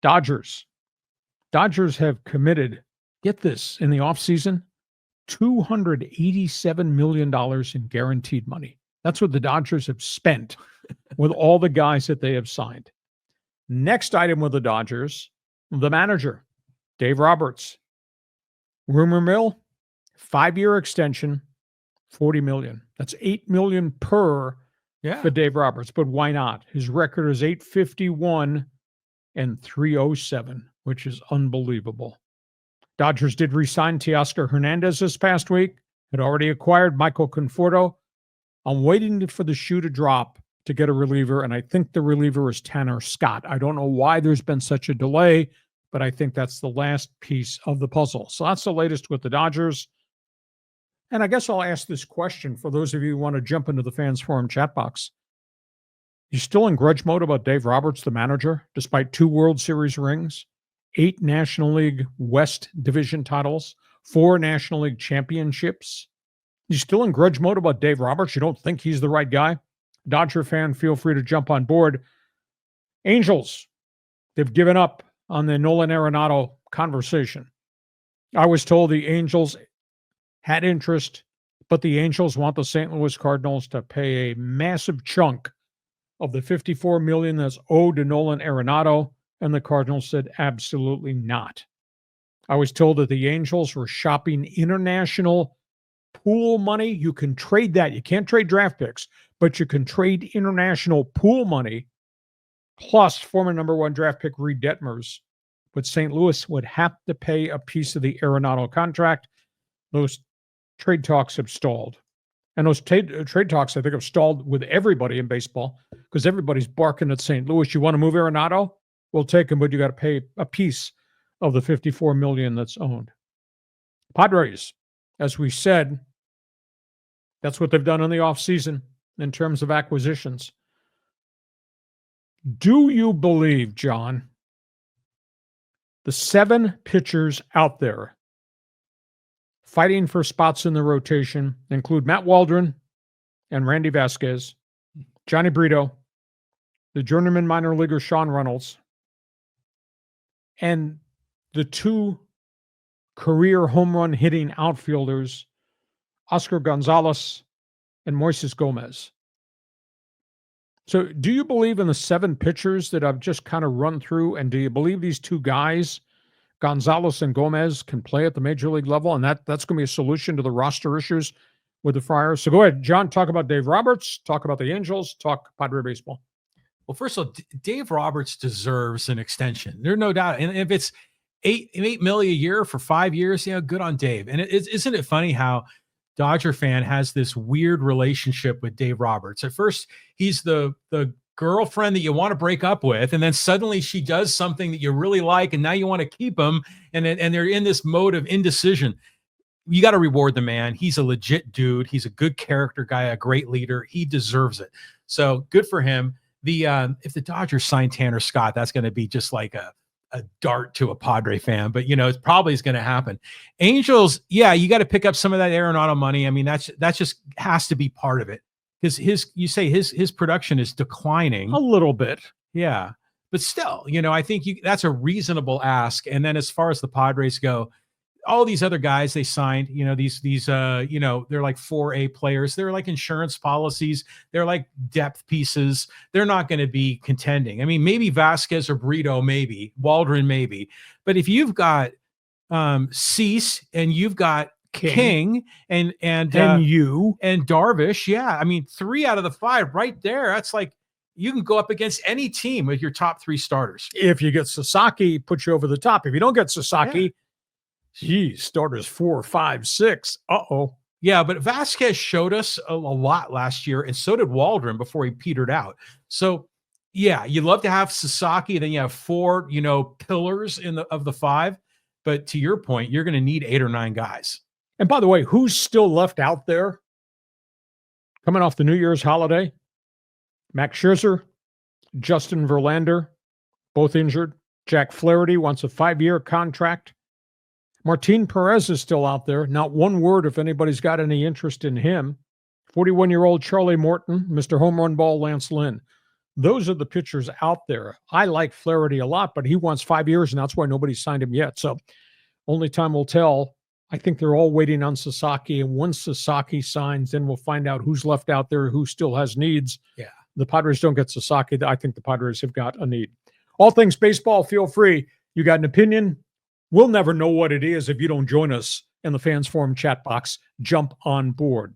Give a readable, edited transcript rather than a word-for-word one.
Dodgers. Dodgers have committed, get this, in the offseason, $287 million in guaranteed money. That's what the Dodgers have spent with all the guys that they have signed. Next item with the Dodgers, the manager, Dave Roberts. Rumor mill, 5-year extension, $40 million. That's $8 million per for Dave Roberts. But why not? His record is .851 and .307, which is unbelievable. Dodgers did re-sign Teoscar Hernandez this past week. Had already acquired Michael Conforto. I'm waiting for the shoe to drop to get a reliever, and I think the reliever is Tanner Scott. I don't know why there's been such a delay, but I think that's the last piece of the puzzle. So that's the latest with the Dodgers. And I guess I'll ask this question for those of you who want to jump into the Fans Forum chat box. You still in grudge mode about Dave Roberts, the manager, despite 2 World Series rings, 8 National League West Division titles, 4 National League championships? You still in grudge mode about Dave Roberts? You don't think he's the right guy? Dodger fan, feel free to jump on board. Angels, they've given up on the Nolan Arenado conversation. I was told the Angels had interest, but the Angels want the St. Louis Cardinals to pay a massive chunk of the $54 million that's owed to Nolan Arenado, and the Cardinals said absolutely not. I was told that the Angels were shopping international pool money. You can trade that. You can't trade draft picks, but you can trade international pool money plus former number 1 draft pick Reed Detmers. But St. Louis would have to pay a piece of the Arenado contract. Those trade talks have stalled. And those trade talks, I think, have stalled with everybody in baseball because everybody's barking at St. Louis. You want to move Arenado? We'll take him, but you got to pay a piece of the $54 million that's owned. Padres, as we said, that's what they've done in the offseason in terms of acquisitions. Do you believe, John, the 7 pitchers out there fighting for spots in the rotation include Matt Waldron and Randy Vasquez, Johnny Brito, the journeyman minor leaguer Sean Reynolds, and the 2 career home run hitting outfielders, Oscar Gonzalez and Moises Gomez. So do you believe in the 7 pitchers that I've just kind of run through? And do you believe these 2 guys, Gonzalez and Gomez, can play at the major league level? And that's going to be a solution to the roster issues with the Friars. So go ahead, John, talk about Dave Roberts, talk about the Angels, talk Padre baseball. Well, first of all, Dave Roberts deserves an extension. There's no doubt. And if it's $8 million a year for 5 years, good on Dave. And isn't it funny how Dodger fan has this weird relationship with Dave Roberts? At first, he's the girlfriend that you want to break up with, and then suddenly she does something that you really like, and now you want to keep him, and they're in this mode of indecision. You got to reward the man. He's a legit dude. He's a good character guy, a great leader. He deserves it. So good for him. If the Dodgers sign Tanner Scott, that's going to be just like a dart to a Padre fan, but it probably is going to happen. Angels, you got to pick up some of that Arenado money. I mean, that's just has to be part of it because his production is declining a little bit. Yeah, but still, I think that's a reasonable ask. And then as far as the Padres go, all these other guys they signed, these they're like 4A players. They're like insurance policies. They're like depth pieces. They're not going to be contending. I mean, maybe Vasquez or Brito, maybe Waldron, maybe. But if you've got Cease and you've got King and you and Darvish, I mean, 3 out of the 5 right there. That's like you can go up against any team with your top 3 starters. If you get Sasaki, put you over the top. If you don't get Sasaki, geez, starters 4, 5, 6. Uh-oh. Yeah, but Vasquez showed us a lot last year, and so did Waldron before he petered out. So, you'd love to have Sasaki, then you have 4, pillars of the 5. But to your point, you're going to need 8 or 9 guys. And by the way, who's still left out there coming off the New Year's holiday? Max Scherzer, Justin Verlander, both injured. Jack Flaherty wants a 5-year contract. Martin Perez is still out there. Not one word if anybody's got any interest in him. 41-year-old Charlie Morton, Mr. Home Run Ball Lance Lynn. those are the pitchers out there. I like Flaherty a lot, but he wants 5 years, and that's why nobody's signed him yet. So only time will tell. I think they're all waiting on Sasaki, and once Sasaki signs, then we'll find out who's left out there, who still has needs. Yeah. The Padres don't get Sasaki. I think the Padres have got a need. All things baseball, feel free. You got an opinion? We'll never know what it is if you don't join us in the Fans Forum chat box. Jump on board.